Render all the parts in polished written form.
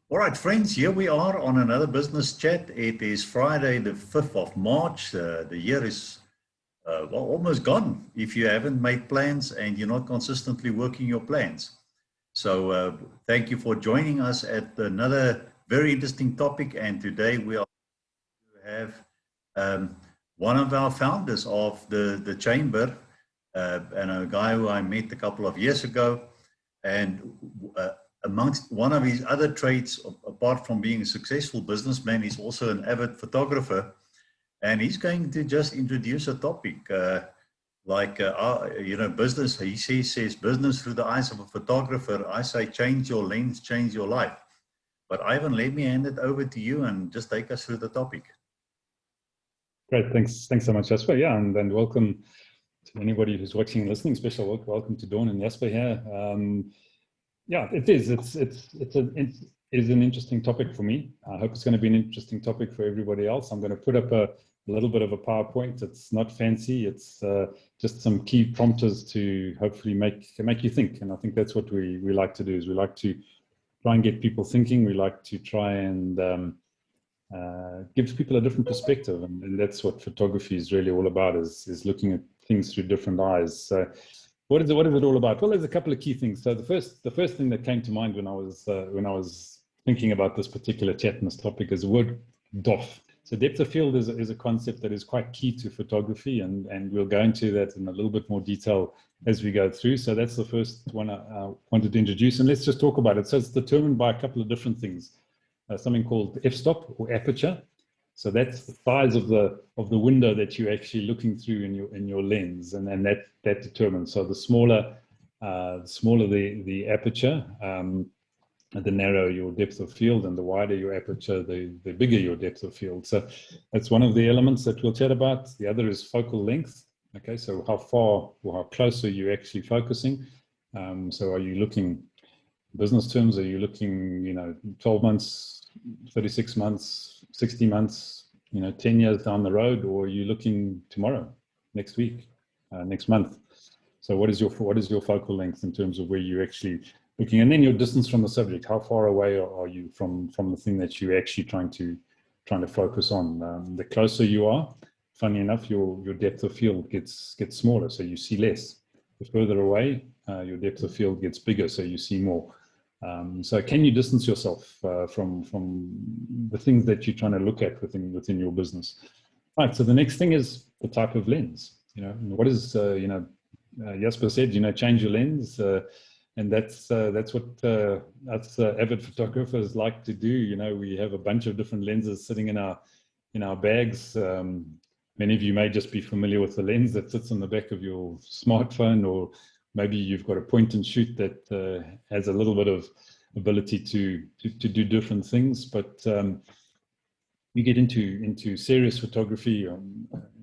All right, friends, here we are on another business chat. It is Friday, the 5th of March. The year is almost gone if you haven't made plans and you're not consistently working your plans. So thank you for joining us at another very interesting topic. And today we are to have one of our founders of the chamber and a guy who I met a couple of years ago. And amongst one of his other traits, apart from being a successful businessman, he's also an avid photographer. And he's going to just introduce a topic business. He says business through the eyes of a photographer. I say change your lens, change your life. But Ivan, let me hand it over to you and just take us through the topic. Great, thanks so much, Jasper. Yeah, and welcome to anybody who's watching and listening. Special welcome to Dawn and Jasper here. Yeah, it is. It's an interesting topic for me. I hope it's going to be an interesting topic for everybody else. I'm going to put up a little bit of a PowerPoint. It's not fancy. It's just some key prompters to hopefully make you think. And I think that's what we like to do. Is we like to try and get people thinking. We like to try and give people a different perspective, and that's what photography is really all about. Is looking at things through different eyes. So what is it all about? Well, there's a couple of key things. So the first thing that came to mind when I was thinking about this particular chat and this topic is the word DOF. So depth of field is a concept that is quite key to photography, and we'll go into that in a little bit more detail as we go through. So that's the first one I wanted to introduce, and let's just talk about it. So it's determined by a couple of different things. Something called f-stop or aperture. So that's the size of the window that you're actually looking through in your lens, and that determines. So the smaller the aperture, the narrower your depth of field, and the wider your aperture, the bigger your depth of field. So that's one of the elements that we'll chat about. The other is focal length. Okay, so how far or how close are you actually focusing? So are you looking, business terms, are you looking, 12 months, 36 months, 60 months, 10 years down the road, or are you looking tomorrow, next week, next month? So what is your focal length in terms of where you're actually looking, and then your distance from the subject? How far away are you from the thing that you're actually trying to focus on? The closer you are, funny enough, your depth of field gets smaller, so you see less. The further away, your depth of field gets bigger, so you see more. So can you distance yourself from the things that you're trying to look at within your business? All right, so the next thing is the type of lens. What is, Jasper said, change your lens, and that's what us avid photographers like to do. We have a bunch of different lenses sitting in our bags. Many of you may just be familiar with the lens that sits on the back of your smartphone, or maybe you've got a point and shoot that has a little bit of ability to do different things. But you get into serious photography,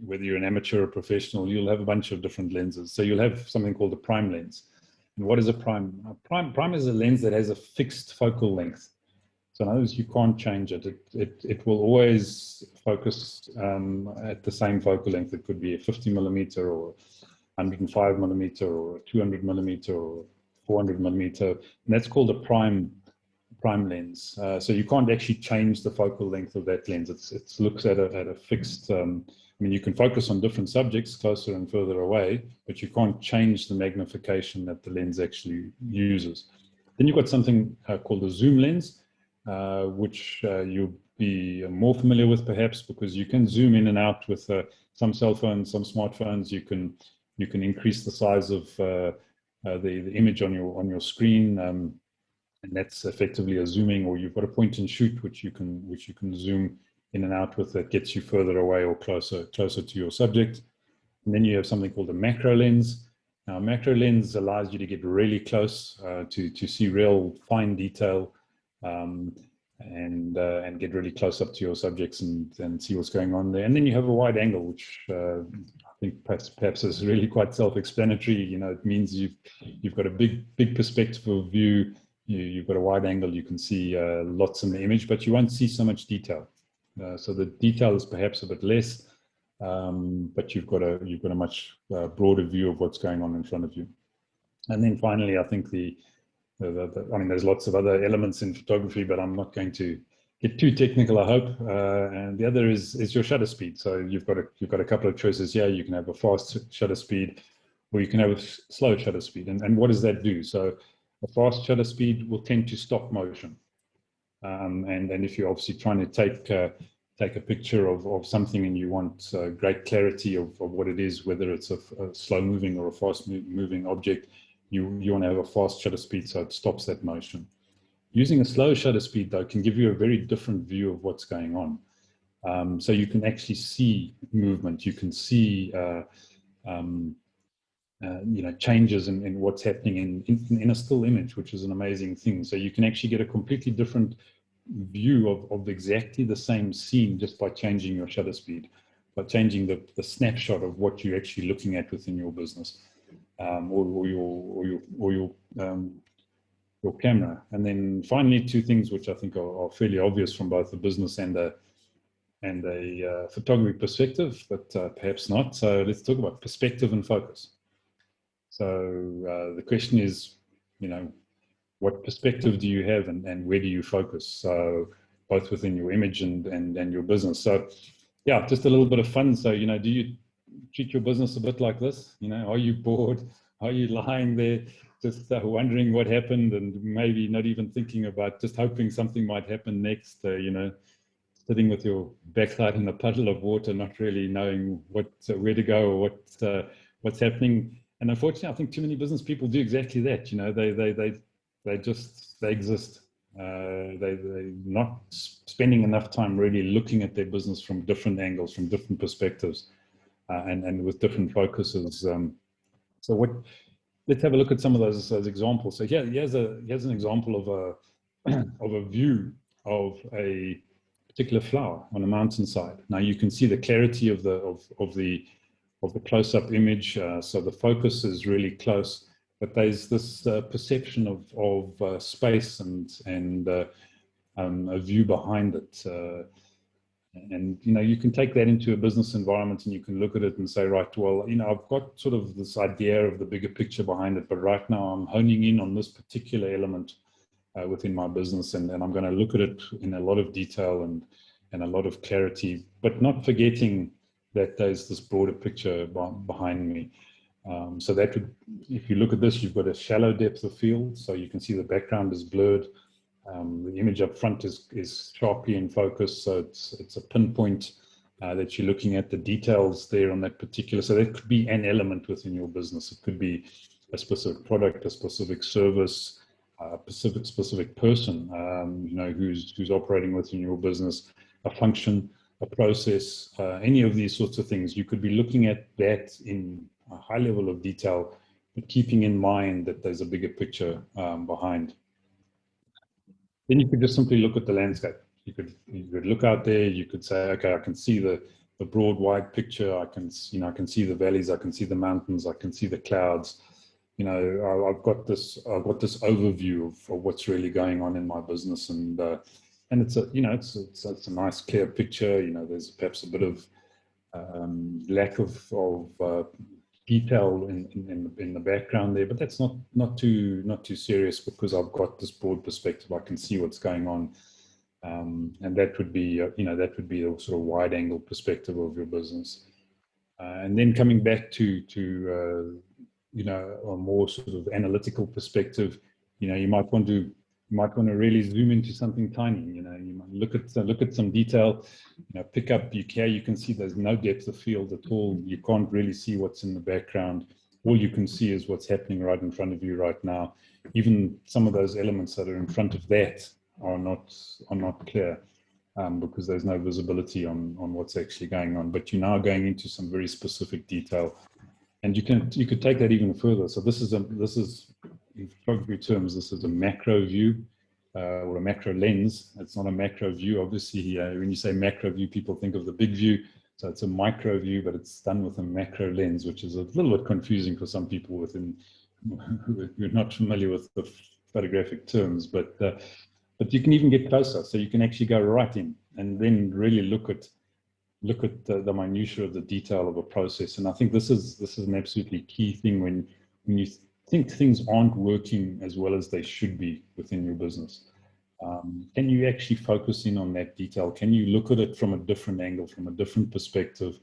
whether you're an amateur or professional, you'll have a bunch of different lenses. So you'll have something called a prime lens. And what is a prime? Prime is a lens that has a fixed focal length. So in other words, you can't change it. It will always focus at the same focal length. It could be a 50 millimeter or 105 millimeter or 200 millimeter or 400 millimeter, and that's called a prime lens. So you can't actually change the focal length of that lens. It looks at a fixed. You can focus on different subjects closer and further away, but you can't change the magnification that the lens actually uses. Then you've got something called a zoom lens, which you'll be more familiar with perhaps, because you can zoom in and out with some cell phones, some smartphones. You can increase the size of the image on your screen, and that's effectively a zooming. Or you've got a point and shoot, which you can zoom in and out with, that gets you further away or closer to your subject. And then you have something called a macro lens. Now, a macro lens allows you to get really close to see real fine detail, and get really close up to your subjects and see what's going on there. And then you have a wide angle, which I think perhaps is really quite self-explanatory. It means you've got a big perspective of view. You've got a wide angle. You can see lots in the image, but you won't see so much detail. So the detail is perhaps a bit less, but you've got a much broader view of what's going on in front of you. And then finally, I think the I mean, there's lots of other elements in photography, but I'm not going to get too technical, I hope. And the other is your shutter speed. So you've got a couple of choices here. You can have a fast shutter speed, or you can have a slow shutter speed. And what does that do? So a fast shutter speed will tend to stop motion. And if you're obviously trying to take a picture of something and you want great clarity of what it is, whether it's a slow moving or a fast moving object, you want to have a fast shutter speed so it stops that motion. Using a slow shutter speed, though, can give you a very different view of what's going on. So you can actually see movement. You can see changes in what's happening in a still image, which is an amazing thing. So you can actually get a completely different view of exactly the same scene just by changing your shutter speed, by changing the snapshot of what you're actually looking at within your business, or your camera. And then finally, two things which I think are fairly obvious from both the business and a photography perspective, but perhaps not. So let's talk about perspective and focus. So the question is, what perspective do you have, and where do you focus? So both within your image and your business. So yeah, just a little bit of fun. So, do you treat your business a bit like this? Are you bored? Are you lying there just wondering what happened, and maybe not even thinking about, just hoping something might happen next? Sitting with your backside in a puddle of water, not really knowing where to go or what's happening. And unfortunately, I think too many business people do exactly that. They exist. They're not spending enough time really looking at their business from different angles, from different perspectives, and with different focuses. Let's have a look at some of those examples. So here's an example of a view of a particular flower on a mountainside. Now you can see the clarity of the close-up image. So the focus is really close, but there's this perception of space and a view behind it. And you can take that into a business environment and you can look at it and say, right, well, I've got sort of this idea of the bigger picture behind it, but right now I'm honing in on this particular element within my business, and I'm going to look at it in a lot of detail and a lot of clarity, but not forgetting that there's this broader picture behind me. So that would, if you look at this, you've got a shallow depth of field, so you can see the background is blurred. The image up front is sharply in focus, so it's a pinpoint that you're looking at, the details there on that particular. So that could be an element within your business. It could be a specific product, a specific service, a specific person, who's operating within your business, a function, a process, any of these sorts of things. You could be looking at that in a high level of detail, but keeping in mind that there's a bigger picture behind. Then you could just simply look at the landscape. You could look out there. You could say, okay, I can see the broad, wide picture. I can see the valleys. I can see the mountains. I can see the clouds. I've got this overview of what's really going on in my business, and it's a nice clear picture. There's perhaps a bit of lack of detail in the background there, but that's not too serious, because I've got this broad perspective. I can see what's going on, and that would be a sort of wide angle perspective of your business. And then coming back to a more sort of analytical perspective, you might want to really zoom into something tiny. You might look at some detail, pick up. You can see there's no depth of field at all. You can't really see what's in the background. All you can see is what's happening right in front of you right now. Even some of those elements that are in front of that are not clear, because there's no visibility on what's actually going on. But you're now going into some very specific detail, and you could take that even further. So this is in photography terms, this is a macro view, or a macro lens. It's not a macro view. Obviously, when you say macro view, people think of the big view. So it's a micro view, but it's done with a macro lens, which is a little bit confusing for some people who are not familiar with the photographic terms. But you can even get closer. So you can actually go right in and then really look at the minutiae of the detail of a process. And I think this is an absolutely key thing when you think things aren't working as well as they should be within your business, can you actually focus in on that detail? Can you look at it from a different angle, from a different perspective,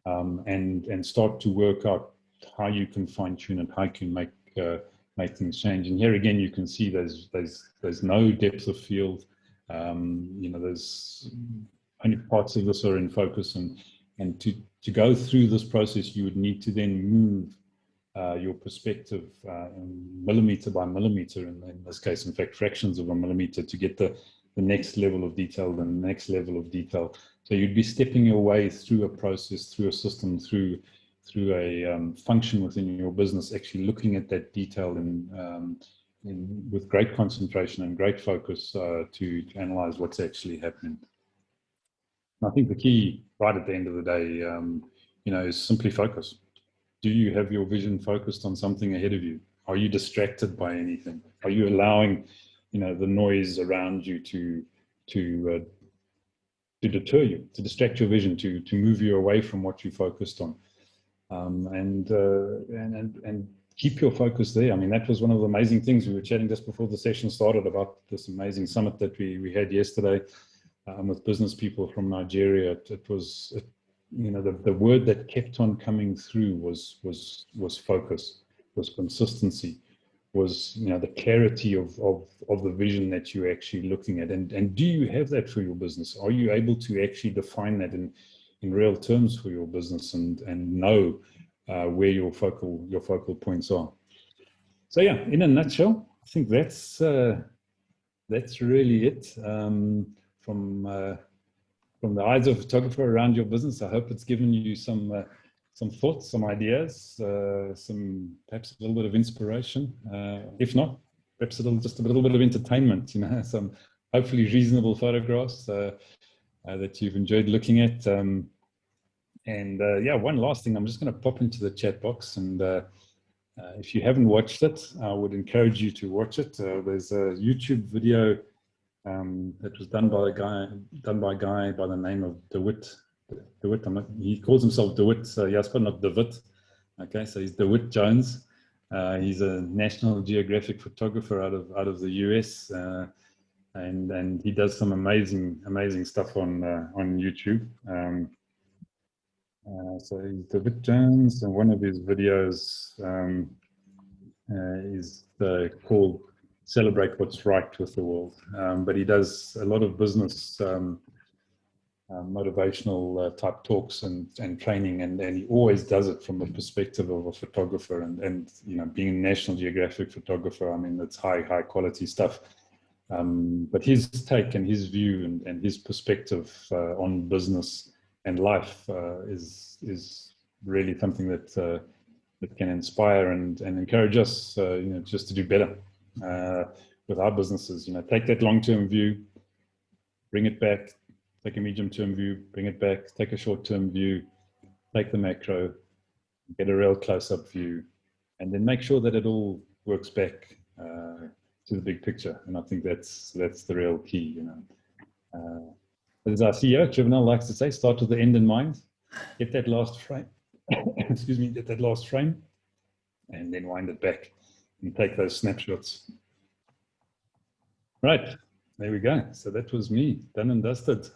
and start to work out how you can fine tune it, how you can make things change? And here again, you can see there's no depth of field. There's only parts of this are in focus, and to go through this process, you would need to then move your perspective millimeter by millimeter, in this case, in fact, fractions of a millimeter, to get the next level of detail, the next level of detail. So you'd be stepping your way through a process, through a system, through a function within your business, actually looking at that detail with great concentration and great focus to analyze what's actually happening. And I think the key right at the end of the day, is simply focus. Do you have your vision focused on something ahead of you? Are you distracted by anything? Are you allowing, the noise around you to deter you, to distract your vision, to move you away from what you focused on? And keep your focus there. I mean, that was one of the amazing things. We were chatting just before the session started about this amazing summit that we had yesterday with business people from Nigeria. It was the word that kept on coming through was focus, was consistency, was the clarity of the vision that you're actually looking at. And do you have that for your business? Are you able to actually define that in real terms for your business and know where your focal points are? So yeah, in a nutshell, I think that's really it from the eyes of a photographer around your business. I hope it's given you some thoughts, some ideas, perhaps a little bit of inspiration. If not, perhaps just a little bit of entertainment. Some hopefully reasonable photographs that you've enjoyed looking at. Yeah, one last thing, I'm just going to pop into the chat box, and if you haven't watched it, I would encourage you to watch it. There's a YouTube video that was done by a guy by the name of DeWitt. He calls himself DeWitt, Jasper, not DeWitt. Okay, so he's DeWitt Jones. He's a National Geographic photographer out of the US, and he does some amazing stuff on YouTube. So he's DeWitt Jones, and one of his videos is called Celebrate What's Right with the World. But he does a lot of business motivational type talks and training, and he always does it from the perspective of a photographer, and being a National Geographic photographer, I mean, it's high quality stuff. But his take and his view and his perspective on business and life is really something that can inspire and encourage us, just to do better with our businesses. Take that long-term view, bring it back, take a medium-term view, bring it back, take a short-term view, take the macro, get a real close-up view, and then make sure that it all works back to the big picture. And I think that's the real key. As our CEO, Trivenel, likes to say, start with the end in mind, get that last frame, excuse me, get that last frame, and then wind it back and take those snapshots. Right, there we go. So that was me, done and dusted.